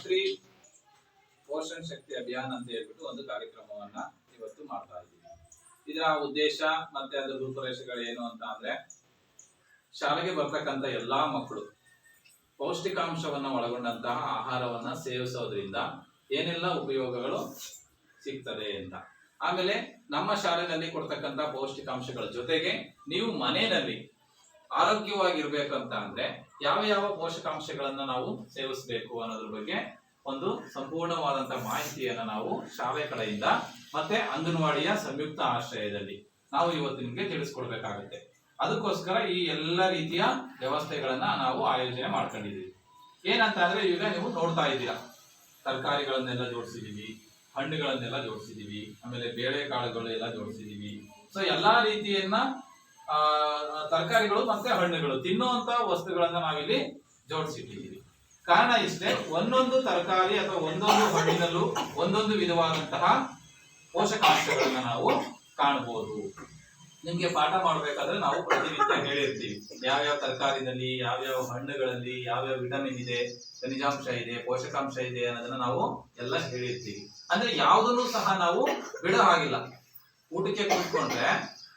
ಶ್ರೀ ಪೋಷಣ ಶಕ್ತಿ ಅಭಿಯಾನ ಅಂತ ಹೇಳ್ಬಿಟ್ಟು ಒಂದು ಕಾರ್ಯಕ್ರಮವನ್ನ ಇವತ್ತು ಮಾಡ್ತಾ ಇದ್ದೀವಿ. ಇದರ ಉದ್ದೇಶ ಮತ್ತೆ ಅದರ ರೂಪುರೇಷೆಗಳು ಏನು ಅಂತ ಅಂದ್ರೆ, ಶಾಲೆಗೆ ಬರ್ತಕ್ಕಂಥ ಎಲ್ಲಾ ಮಕ್ಕಳು ಪೌಷ್ಟಿಕಾಂಶವನ್ನ ಒಳಗೊಂಡಂತಹ ಆಹಾರವನ್ನ ಸೇವಿಸೋದ್ರಿಂದ ಏನೆಲ್ಲ ಉಪಯೋಗಗಳು ಸಿಗ್ತದೆ ಅಂತ. ಆಮೇಲೆ ನಮ್ಮ ಶಾಲೆಯಲ್ಲಿ ಕೊಡ್ತಕ್ಕಂಥ ಪೌಷ್ಟಿಕಾಂಶಗಳ ಜೊತೆಗೆ ನೀವು ಮನೆಯಲ್ಲಿ ಆರೋಗ್ಯವಾಗಿರ್ಬೇಕಂತ ಅಂದ್ರೆ ಯಾವ ಯಾವ ಪೋಷಕಾಂಶಗಳನ್ನ ನಾವು ಸೇವಿಸಬೇಕು ಅನ್ನೋದ್ರ ಬಗ್ಗೆ ಒಂದು ಸಂಪೂರ್ಣವಾದಂತಹ ಮಾಹಿತಿಯನ್ನ ನಾವು ಶಾಲೆ ಕಡೆಯಿಂದ ಮತ್ತೆ ಅಂಗನವಾಡಿಯ ಸಂಯುಕ್ತ ಆಶ್ರಯದಲ್ಲಿ ನಾವು ಇವತ್ತು ನಿಮ್ಗೆ ತಿಳಿಸ್ಕೊಡ್ಬೇಕಾಗುತ್ತೆ. ಅದಕ್ಕೋಸ್ಕರ ಈ ಎಲ್ಲ ರೀತಿಯ ವ್ಯವಸ್ಥೆಗಳನ್ನ ನಾವು ಆಯೋಜನೆ ಮಾಡ್ಕೊಂಡಿದ್ದೀವಿ. ಏನಂತ ಅಂದ್ರೆ, ಈಗ ನೀವು ನೋಡ್ತಾ ಇದ್ದೀರಾ, ತರಕಾರಿಗಳನ್ನೆಲ್ಲ ಜೋಡಿಸಿದೀವಿ, ಹಣ್ಣುಗಳನ್ನೆಲ್ಲ ಜೋಡಿಸಿದೀವಿ, ಆಮೇಲೆ ಬೇಳೆಕಾಳುಗಳು ಎಲ್ಲ ಜೋಡಿಸಿದೀವಿ. ಸೊ ಎಲ್ಲಾ ರೀತಿಯನ್ನ ತರಕಾರಿಗಳು ಮತ್ತೆ ಹಣ್ಣುಗಳು ತಿನ್ನುವಂತ ವಸ್ತುಗಳನ್ನ ನಾವಿಲ್ಲಿ ಜೋಡಿಸಿಟ್ಟಿದ್ದೀವಿ. ಕಾರಣ ಇಷ್ಟೇ, ಒಂದೊಂದು ತರಕಾರಿ ಅಥವಾ ಒಂದೊಂದು ಹಣ್ಣಿನಲ್ಲೂ ಒಂದೊಂದು ವಿಧವಾದಂತಹ ಪೋಷಕಾಂಶಗಳನ್ನ ನಾವು ಕಾಣಬಹುದು. ನಿಮ್ಗೆ ಪಾಠ ಮಾಡ್ಬೇಕಾದ್ರೆ ನಾವು ಪ್ರತಿನಿತ್ಯ ಹೇಳಿರ್ತೀವಿ, ಯಾವ್ಯಾವ ತರಕಾರಿನಲ್ಲಿ, ಯಾವ್ಯಾವ ಹಣ್ಣುಗಳಲ್ಲಿ ಯಾವ್ಯಾವ ವಿಟಮಿನ್ ಇದೆ, ಖನಿಜಾಂಶ ಇದೆ, ಪೋಷಕಾಂಶ ಇದೆ ಅನ್ನೋದನ್ನ ನಾವು ಎಲ್ಲ ಹೇಳಿರ್ತೀವಿ. ಅಂದ್ರೆ ಯಾವುದನ್ನು ಸಹ ನಾವು ಬಿಡೋ ಹಾಗಿಲ್ಲ. ಊಟಕ್ಕೆ ಕೂತ್ಕೊಂಡ್ರೆ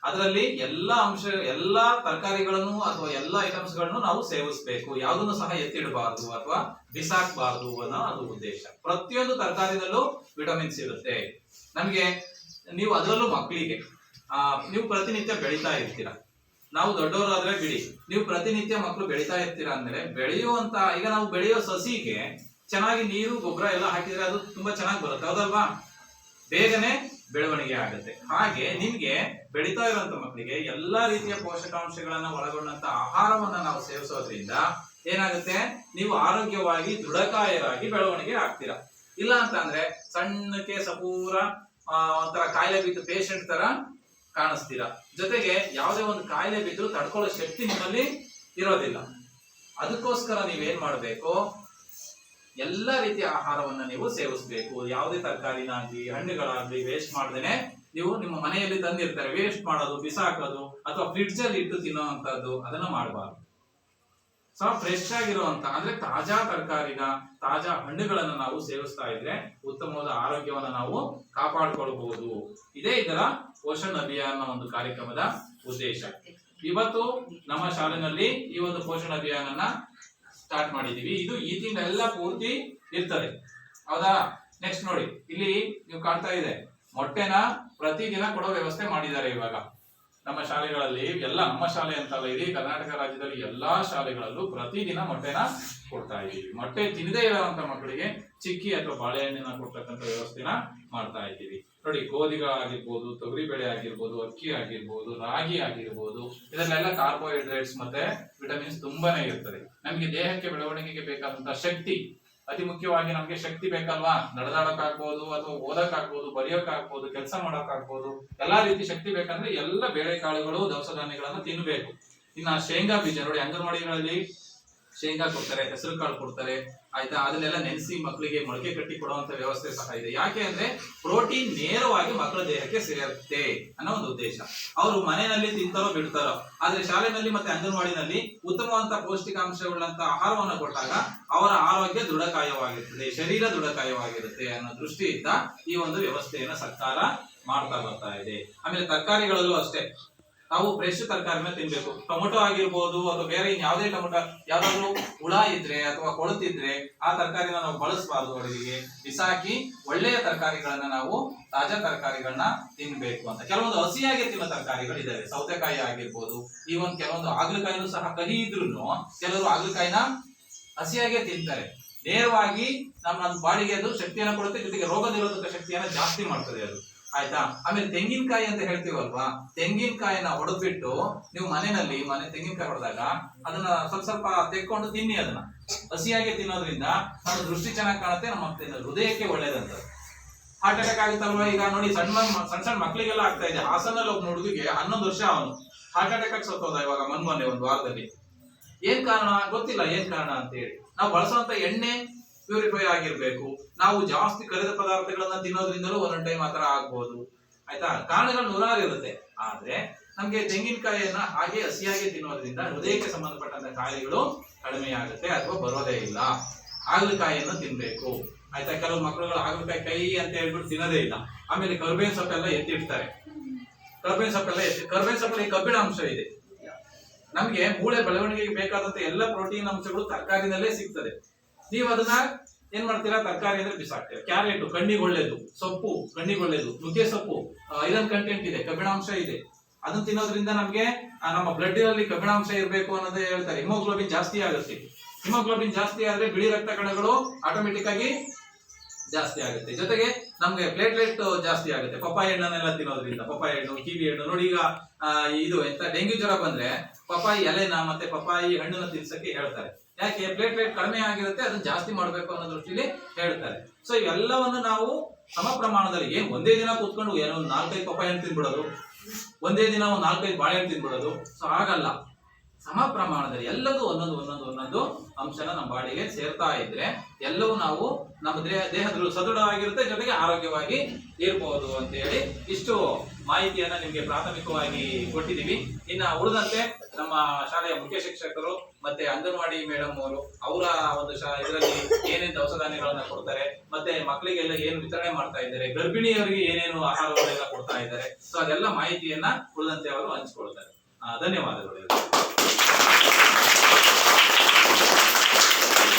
ಅದರಲ್ಲಿ ಎಲ್ಲಾ ತರಕಾರಿಗಳನ್ನು ಅಥವಾ ಎಲ್ಲಾ ಐಟಮ್ಸ್ ಗಳನ್ನು ನಾವು ಸೇವಿಸಬೇಕು, ಯಾವುದನ್ನು ಸಹ ಎತ್ತಿಡಬಾರದು ಅಥವಾ ಬಿಸಾಕಬಾರದು ಅನ್ನೋ ಅದು ಉದ್ದೇಶ. ಪ್ರತಿಯೊಂದು ತರಕಾರಿನಲ್ಲೂ ವಿಟಮಿನ್ಸ್ ಇರುತ್ತೆ ನಮ್ಗೆ. ನೀವು ಅದರಲ್ಲೂ ಮಕ್ಕಳಿಗೆ ನೀವು ಪ್ರತಿನಿತ್ಯ ಬೆಳೀತಾ ಇರ್ತೀರಾ, ನಾವು ದೊಡ್ಡವರಾದ್ರೆ ಬಿಡಿ, ನೀವು ಪ್ರತಿನಿತ್ಯ ಮಕ್ಕಳು ಬೆಳೀತಾ ಇರ್ತೀರಾ ಅಂದ್ರೆ ಬೆಳೆಯುವಂತ, ಈಗ ನಾವು ಬೆಳೆಯೋ ಸಸಿಗೆ ಚೆನ್ನಾಗಿ ನೀರು ಗೊಬ್ಬರ ಎಲ್ಲ ಹಾಕಿದ್ರೆ ಅದು ತುಂಬಾ ಚೆನ್ನಾಗಿ ಬರುತ್ತೆ, ಹೌದಲ್ವಾ? ಬೇಗನೆ ಬೆಳವಣಿಗೆ ಆಗುತ್ತೆ. ಹಾಗೆ ನಿಮ್ಗೆ ಬೆಳೀತಾ ಇರುವಂತ ಮಕ್ಕಳಿಗೆ ಎಲ್ಲಾ ರೀತಿಯ ಪೋಷಕಾಂಶಗಳನ್ನ ಒಳಗೊಂಡಂತ ಆಹಾರವನ್ನ ನಾವು ಸೇವಿಸೋದ್ರಿಂದ ಏನಾಗುತ್ತೆ, ನೀವು ಆರೋಗ್ಯವಾಗಿ ದೃಢಕಾಯರಾಗಿ ಬೆಳವಣಿಗೆ ಆಗ್ತೀರಾ. ಇಲ್ಲ ಅಂತ ಅಂದ್ರೆ ಸಣ್ಣಕ್ಕೆ ಸಪೂರ ಒಂಥರ ಕಾಯಿಲೆ ಬಿದ್ದು ಪೇಷಂಟ್ ತರ ಕಾಣಿಸ್ತೀರಾ. ಜೊತೆಗೆ ಯಾವುದೇ ಒಂದು ಕಾಯಿಲೆ ಬಿದ್ದು ತಡ್ಕೊಳ್ಳೋ ಶಕ್ತಿ ನಿಮ್ಮಲ್ಲಿ ಇರೋದಿಲ್ಲ. ಅದಕ್ಕೋಸ್ಕರ ನೀವೇನ್ ಮಾಡ್ಬೇಕು, ಎಲ್ಲ ರೀತಿಯ ಆಹಾರವನ್ನ ನೀವು ಸೇವಿಸಬೇಕು. ಯಾವುದೇ ತರಕಾರಿನಾಗ್ಲಿ ಹಣ್ಣುಗಳಾಗ್ಲಿ ವೇಸ್ಟ್ ಮಾಡ್ದೇನೆ ನೀವು ನಿಮ್ಮ ಮನೆಯಲ್ಲಿ ತಂದಿರ್ತಾರೆ, ವೇಸ್ಟ್ ಮಾಡೋದು, ಬಿಸಾಕೋದು ಅಥವಾ ಫ್ರಿಡ್ಜ್ ಅಲ್ಲಿ ಇಟ್ಟು ತಿನ್ನುವಂತದ್ದು ಅದನ್ನ ಮಾಡಬಾರ್ದು. ಸೊ ಫ್ರೆಶ್ ಆಗಿರುವಂತ ಅಂದ್ರೆ ತಾಜಾ ತರಕಾರಿನ, ತಾಜಾ ಹಣ್ಣುಗಳನ್ನ ನಾವು ಸೇವಿಸ್ತಾ ಇದ್ರೆ ಉತ್ತಮವಾದ ಆರೋಗ್ಯವನ್ನ ನಾವು ಕಾಪಾಡಿಕೊಳ್ಳಬಹುದು. ಇದೇ ಇದರ ಪೋಷಣ್ ಅಭಿಯಾನ ಒಂದು ಕಾರ್ಯಕ್ರಮದ ಉದ್ದೇಶ. ಇವತ್ತು ನಮ್ಮ ಶಾಲೆಯಲ್ಲಿ ಈ ಒಂದು ಪೋಷಣ್ ಅಭಿಯಾನನ ಸ್ಟಾರ್ಟ್ ಮಾಡಿದೀವಿ. ಇದು ಈ ತಿಂಗಳೆಲ್ಲ ಪೂರ್ತಿ ಇರ್ತದೆ, ಹೌದಾ? ನೆಕ್ಸ್ಟ್ ನೋಡಿ, ಇಲ್ಲಿ ನೀವು ಕಾಣ್ತಾ ಇದೆ, ಮೊಟ್ಟೆನ ಪ್ರತಿದಿನ ಕೊಡೋ ವ್ಯವಸ್ಥೆ ಮಾಡಿದ್ದಾರೆ ಇವಾಗ ನಮ್ಮ ಶಾಲೆಗಳಲ್ಲಿ. ಎಲ್ಲ ನಮ್ಮ ಶಾಲೆ ಅಂತಲ್ಲ, ಇಡೀ ಕರ್ನಾಟಕ ರಾಜ್ಯದಲ್ಲಿ ಎಲ್ಲಾ ಶಾಲೆಗಳಲ್ಲೂ ಪ್ರತಿದಿನ ಮೊಟ್ಟೆನ ಕೊಡ್ತಾ ಇದ್ದೀವಿ. ಮೊಟ್ಟೆ ತಿನ್ನದೇ ಇರುವಂತ ಮಕ್ಕಳಿಗೆ ಚಿಕ್ಕಿ ಅಥವಾ ಬಾಳೆಹಣ್ಣಿನ ಕೊಡ್ತಕ್ಕಂಥ ವ್ಯವಸ್ಥೆನ ಮಾಡ್ತಾ ಇದ್ದೀವಿ. ನೋಡಿ, ಗೋಧಿಗಳಾಗಿರ್ಬೋದು, ತೊಗರಿ ಬೇಳೆ ಆಗಿರ್ಬೋದು, ಅಕ್ಕಿ ಆಗಿರ್ಬೋದು, ರಾಗಿ ಆಗಿರ್ಬೋದು, ಇದರಲ್ಲೆಲ್ಲ ಕಾರ್ಬೋಹೈಡ್ರೇಟ್ಸ್ ಮತ್ತೆ ವಿಟಮಿನ್ಸ್ ತುಂಬಾನೇ ಇರ್ತದೆ. ನಮ್ಗೆ ದೇಹಕ್ಕೆ ಬೆಳವಣಿಗೆಗೆ ಬೇಕಾದಂತಹ ಶಕ್ತಿ, ಅತಿ ಮುಖ್ಯವಾಗಿ ನಮ್ಗೆ ಶಕ್ತಿ ಬೇಕಲ್ವಾ? ನಡೆದಾಡಕ್ಕಾಗ್ಬೋದು ಅಥವಾ ಓದಕ್ಕಾಗ್ಬೋದು, ಬರೆಯೋಕ್ಕಾಗ್ಬೋದು, ಕೆಲಸ ಮಾಡೋಕ್ಕಾಗ್ಬೋದು, ಎಲ್ಲಾ ರೀತಿ ಶಕ್ತಿ ಬೇಕಂದ್ರೆ ಎಲ್ಲ ಬೇಳೆಕಾಳುಗಳು, ದವಸ ಧಾನ್ಯಗಳನ್ನ ತಿನ್ಬೇಕು. ಇನ್ನ ಶೇಂಗಾ ಬೀಜ ನೋಡಿ, ಅಂಗನವಾಡಿಗಳಲ್ಲಿ ಶೇಂಗಾ ಕೊಡ್ತಾರೆ, ಹೆಸರು ಕಾಳು ಕೊಡ್ತಾರೆ, ಆಯ್ತಾ? ಅದನ್ನೆಲ್ಲ ನೆನೆಸಿ ಮಕ್ಕಳಿಗೆ ಮೊಳಕೆ ಕಟ್ಟಿ ಕೊಡುವಂತ ವ್ಯವಸ್ಥೆ ಸಹ ಇದೆ. ಯಾಕೆ ಅಂದ್ರೆ ಪ್ರೋಟೀನ್ ನೇರವಾಗಿ ಮಕ್ಕಳ ದೇಹಕ್ಕೆ ಸೇರುತ್ತೆ ಅನ್ನೋ ಒಂದು ಉದ್ದೇಶ. ಅವರು ಮನೆಯಲ್ಲಿ ತಿಂತಾರೋ ಬಿಡ್ತಾರೋ, ಆದ್ರೆ ಶಾಲೆನಲ್ಲಿ ಮತ್ತೆ ಅಂಗನವಾಡಿನಲ್ಲಿ ಉತ್ತಮವಾದಂತಹ ಪೌಷ್ಟಿಕಾಂಶವುಳ್ಳಂತ ಆಹಾರವನ್ನು ಕೊಟ್ಟಾಗ ಅವರ ಆರೋಗ್ಯ ದೃಢಕಾಯವಾಗಿರ್ತದೆ, ಶರೀರ ದೃಢಕಾಯವಾಗಿರುತ್ತೆ ಅನ್ನೋ ದೃಷ್ಟಿಯಿಂದ ಈ ಒಂದು ವ್ಯವಸ್ಥೆಯನ್ನ ಸರ್ಕಾರ ಮಾಡ್ತಾ ಬರ್ತಾ ಇದೆ. ಆಮೇಲೆ ತರಕಾರಿಗಳಲ್ಲೂ ಅಷ್ಟೇ, ನಾವು ಫ್ರೆಶ್ ತರಕಾರಿನ ತಿನ್ಬೇಕು. ಟೊಮೊಟೊ ಆಗಿರ್ಬೋದು ಅಥವಾ ಬೇರೆ ಯಾವುದೇ ಟೊಮೊಟೊ ಯಾವ್ದಾದ್ರು ಹುಳ ಇದ್ರೆ ಅಥವಾ ಕೊಳತಿದ್ರೆ ಆ ತರಕಾರಿನ ನಾವು ಬಳಸಬಾರ್ದು. ಅಡುಗೆಗೆ ಬಿಸಾಕಿ ಒಳ್ಳೆಯ ತರಕಾರಿಗಳನ್ನ ನಾವು, ತಾಜಾ ತರಕಾರಿಗಳನ್ನ ತಿನ್ಬೇಕು ಅಂತ. ಕೆಲವೊಂದು ಹಸಿಯಾಗಿ ತಿನ್ನೋ ತರಕಾರಿಗಳಿದಾವೆ, ಸೌತೆಕಾಯಿ ಆಗಿರ್ಬೋದು, ಈ ಒಂದು ಕೆಲವೊಂದು ಹಾಗಲಕಾಯಿನೂ ಸಹ ಕಹಿ ಇದ್ರು ಕೆಲವರು ಹಾಗಲಕಾಯಿನ ಹಸಿಯಾಗೆ ತಿಂತಾರೆ. ನೇರವಾಗಿ ನಮ್ಮ ಬಾಡಿಗೆ ಅದು ಶಕ್ತಿಯನ್ನ ಕೊಡುತ್ತೆ, ಜೊತೆಗೆ ರೋಗ ನಿರೋಧಕ ಶಕ್ತಿಯನ್ನ ಜಾಸ್ತಿ ಮಾಡ್ತದೆ ಅದು, ಆಯ್ತಾ? ಆಮೇಲೆ ತೆಂಗಿನಕಾಯಿ ಅಂತ ಹೇಳ್ತೀವಲ್ವಾ, ತೆಂಗಿನಕಾಯಿನ ಹೊಡೆದ್ಬಿಟ್ಟು ನೀವು ಮನೆ ತೆಂಗಿನಕಾಯಿ ಹೊಡೆದಾಗ ಅದನ್ನ ಸ್ವಲ್ಪ ತೆಕ್ಕೊಂಡು ತಿನ್ನಿ. ಅದನ್ನ ಹಸಿಯಾಗಿ ತಿನ್ನೋದ್ರಿಂದ ನಮ್ಮ ದೃಷ್ಟಿ ಚೆನ್ನಾಗಿ ಕಾಣುತ್ತೆ, ನಮ್ಮ ಹೃದಯಕ್ಕೆ ಒಳ್ಳೇದಂತ. Heart attack ಆಗುತ್ತಲ್ವಾ? ಈಗ ನೋಡಿ, ಸಣ್ಣ ಮಕ್ಕಳಿಗೆಲ್ಲ ಆಗ್ತಾ ಇದೆ. ಹಾಸನಲ್ಲಿ ಒಬ್ಬ ಹುಡುಗಿಗೆ 11 ವರ್ಷ, ಅವನು ಹಾರ್ಟ್ ಅಟ್ಯಾಕ್ ಸತ್ತೋದ ಇವಾಗ ಮೊನ್ನೆ ಒಂದು ವಾರದಲ್ಲಿ. ಏನ್ ಕಾರಣ ಗೊತ್ತಿಲ್ಲ, ಏನ್ ಕಾರಣ ಅಂತ ಹೇಳಿ. ನಾವು ಬಳಸುವಂತ ಎಣ್ಣೆ ಪ್ಯೂರಿಫೈ ಆಗಿರ್ಬೇಕು. ನಾವು ಜಾಸ್ತಿ ಕರಿದ ಪದಾರ್ಥಗಳನ್ನ ತಿನ್ನೋದ್ರಿಂದಲೂ ಒಂದೊಂದು ಟೈಮ್ ಆತರ ಆಗ್ಬೋದು, ಆಯ್ತಾ? ಕಾರಣಗಳು ನೂರಾರು ಇರುತ್ತೆ. ಆದ್ರೆ ನಮ್ಗೆ ತೆಂಗಿನಕಾಯಿಯನ್ನ ಹಾಗೆ ಹಸಿಯಾಗಿ ತಿನ್ನೋದ್ರಿಂದ ಹೃದಯಕ್ಕೆ ಸಂಬಂಧಪಟ್ಟಂತ ಕಾಯಿಲೆಗಳು ಕಡಿಮೆ ಆಗುತ್ತೆ ಅಥವಾ ಬರೋದೇ ಇಲ್ಲ. ಹಾಗಲಕಾಯಿಯನ್ನು ತಿನ್ಬೇಕು ಆಯ್ತಾ. ಕೆಲವು ಮಕ್ಕಳುಗಳು ಹಾಗಲಕಾಯಿ ಕೈ ಅಂತ ಹೇಳ್ಬಿಟ್ಟು ತಿನ್ನೋದೇ ಇಲ್ಲ. ಆಮೇಲೆ ಕರ್ಬೇವಿನ ಸೊಪ್ಪೆಲ್ಲ ಎತ್ತಿಡ್ತಾರೆ. ಕರ್ಬೇವಿನ ಸೊಪ್ಪಲ್ಲಿ ಕಬ್ಬಿಣ ಅಂಶ ಇದೆ. ನಮ್ಗೆ ಮೂಳೆ ಬೆಳವಣಿಗೆಗೆ ಬೇಕಾದಂತ ಎಲ್ಲ ಪ್ರೋಟೀನ್ ಅಂಶಗಳು ತರಕಾರಿನಲ್ಲೇ ಸಿಗ್ತದೆ. ನೀವು ಅದನ್ನ ಏನ್ ಮಾಡ್ತೀರಾ, ತರಕಾರಿ ಅಂದ್ರೆ ಬಿಸಾಕ್ತೀರಾ. ಕ್ಯಾರೆಟ್ ಕಣ್ಣಿಗೆ ಒಳ್ಳೇದು, ಸೊಪ್ಪು ಕಣ್ಣಿಗೆ ಒಳ್ಳೇದು, ನುಗ್ಗೆ ಸೊಪ್ಪು ಐರನ್ ಕಂಟೆಂಟ್ ಇದೆ, ಕಬ್ಬಿಣಾಂಶ ಇದೆ. ಅದನ್ನ ತಿನ್ನೋದ್ರಿಂದ ನಮ್ಗೆ ನಮ್ಮ ಬ್ಲಡ್ ಅಲ್ಲಿ ಕಬ್ಬಿಣಾಂಶ ಇರಬೇಕು ಅನ್ನೋದೇ ಹೇಳ್ತಾರೆ. ಹಿಮೋಗ್ಲೋಬಿನ್ ಜಾಸ್ತಿ ಆಗುತ್ತೆ. ಹಿಮೋಗ್ಲೋಬಿನ್ ಜಾಸ್ತಿ ಆದ್ರೆ ಬಿಳಿ ರಕ್ತ ಕಣಗಳು ಆಟೋಮೆಟಿಕ್ ಆಗಿ ಜಾಸ್ತಿ ಆಗುತ್ತೆ. ಜೊತೆಗೆ ನಮ್ಗೆ ಪ್ಲೇಟ್ಲೆಟ್ ಜಾಸ್ತಿ ಆಗುತ್ತೆ. ಪಪ್ಪಾಯ ಹಣ್ಣನ್ನೆಲ್ಲ ತಿನ್ನೋದ್ರಿಂದ, ಪಪ್ಪಾಯ ಹಣ್ಣು, ಕಿವಿ ಹಣ್ಣು ನೋಡಿ. ಈಗ ಇದು ಎಂತ ಡೆಂಗ್ಯೂ ಜ್ವರ ಬಂದ್ರೆ ಪಪ್ಪಾಯಿ ಎಲೆನ ಮತ್ತೆ ಪಪ್ಪಾಯಿ ಹಣ್ಣನ್ನ ತಿನ್ಸಕ್ಕೆ ಹೇಳ್ತಾರೆ. ಯಾಕೆ? ಪ್ಲೇಟ್ಲೆಟ್ ಕಡಿಮೆ ಆಗಿರುತ್ತೆ, ಅದನ್ನ ಜಾಸ್ತಿ ಮಾಡ್ಬೇಕು ಅನ್ನೋ ದೃಷ್ಟಿಲಿ ಹೇಳ್ತಾರೆ. ಸೊ ಇವೆಲ್ಲವನ್ನು ನಾವು ಸಮ ಪ್ರಮಾಣದಲ್ಲಿ, ಏನ್ ಒಂದೇ ದಿನ ಕೂತ್ಕೊಂಡು ಏನೋ 4-5 ಪಪ್ಪಾಯ ಹಣ್ಣು ತಿನ್ಬಿಡೋದು, ಒಂದೇ ದಿನ 4-5 ಬಾಳೆಹಣ್ಣು ತಿನ್ಬಿಡೋದು, ಸೊ ಹಾಗಲ್ಲ. ಸಮ ಪ್ರಮಾಣದಲ್ಲಿ ಎಲ್ಲದೂ ಒಂದೊಂದು ಅಂಶನ ನಮ್ಮ ಬಾಡಿಗೆ ಸೇರ್ತಾ ಇದ್ರೆ ಎಲ್ಲವೂ ನಾವು ನಮ್ಮ ದೇಹದಲ್ಲಿ ಸದೃಢವಾಗಿರುತ್ತೆ, ಜೊತೆಗೆ ಆರೋಗ್ಯವಾಗಿ ಇರಬಹುದು ಅಂತ ಹೇಳಿ ಇಷ್ಟು ಮಾಹಿತಿಯನ್ನ ನಿಮ್ಗೆ ಪ್ರಾಥಮಿಕವಾಗಿ ಕೊಟ್ಟಿದೀವಿ. ಇನ್ನ ಉಳಿದಂತೆ ನಮ್ಮ ಶಾಲೆಯ ಮುಖ್ಯ ಶಿಕ್ಷಕರು ಮತ್ತೆ ಅಂಗನವಾಡಿ ಮೇಡಮ್ ಅವರು ಅವರ ಒಂದು ಇದರಲ್ಲಿ ಏನೇನು ದವಸ ಧಾನ್ಯಗಳನ್ನ ಕೊಡ್ತಾರೆ, ಮತ್ತೆ ಮಕ್ಕಳಿಗೆಲ್ಲ ಏನು ವಿತರಣೆ ಮಾಡ್ತಾ ಇದ್ದಾರೆ, ಗರ್ಭಿಣಿಯವರಿಗೆ ಏನೇನು ಆಹಾರಗಳೆಲ್ಲ ಕೊಡ್ತಾ ಇದ್ದಾರೆ, ಸೊ ಅದೆಲ್ಲ ಮಾಹಿತಿಯನ್ನ ಉಳಿದಂತೆ ಅವರು ಹಂಚಿಕೊಳ್ತಾರೆ. ಧನ್ಯವಾದಗಳು.